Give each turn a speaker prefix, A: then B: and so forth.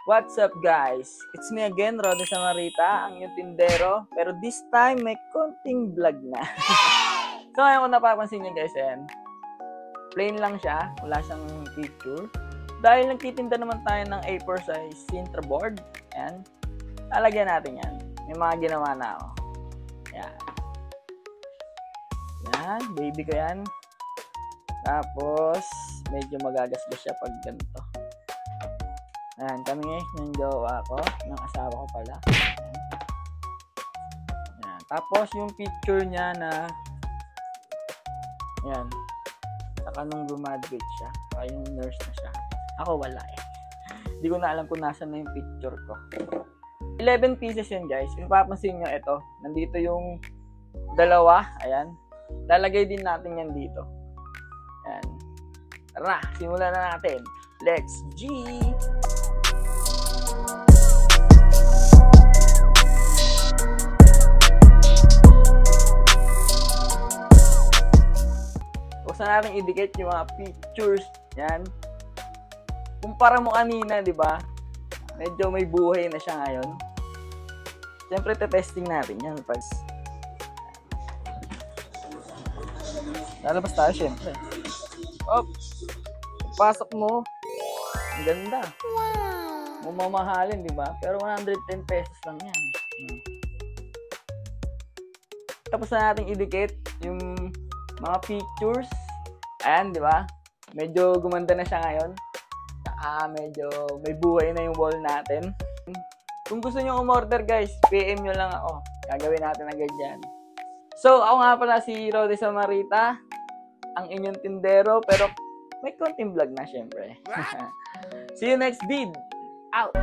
A: What's up guys? It's me again, Rode Samarita, ang iyong tindero. Pero this time, may konting vlog na. So ngayon kung napapansin nyo guys, ayan. Plain lang siya, wala siyang picture. Dahil nagtitinda naman tayo ng A4 size Sintra board. Ayan. Lalagyan natin yan. May mga ginawa na ako. Ayan. Yan, baby ko yan. Tapos, medyo magagasgas siya pag ganito. Ayan, kami ngayon yung jowa ko, ng asawa ko pala. Ayan. Tapos, yung picture niya na, ayan, saka nung graduate siya, saka yung nurse na siya. Ako wala eh. Hindi ko na alam kung nasan na yung picture ko. 11 pieces yun guys. Kung papansin nyo, ito, nandito yung dalawa, ayan. Lalagay din natin yan dito. Ayan. Tara, simulan na natin. Let's G! Buksan natin i-dictate yung mga pictures. Yan. Kumpara mo kanina, di ba? Medyo may buhay na siya ngayon. Siyempre, testing natin yan. Lalabas tayo, siyempre. Op! Pasok mo. Ang ganda. Wow! Mamahalin, di ba? Pero 110 pesos lang yan. Tapos na natin i-dictate yung mga pictures. Ayan, di ba? Medyo gumanda na siya ngayon. Saka medyo may buhay na yung wall natin. Kung gusto nyo umorder guys, PM nyo lang ako. Gagawin natin agad yan. So, ako nga pala si Rode Samarita, ang inyong tindero, pero may konting vlog na syempre. See you next vid! Out!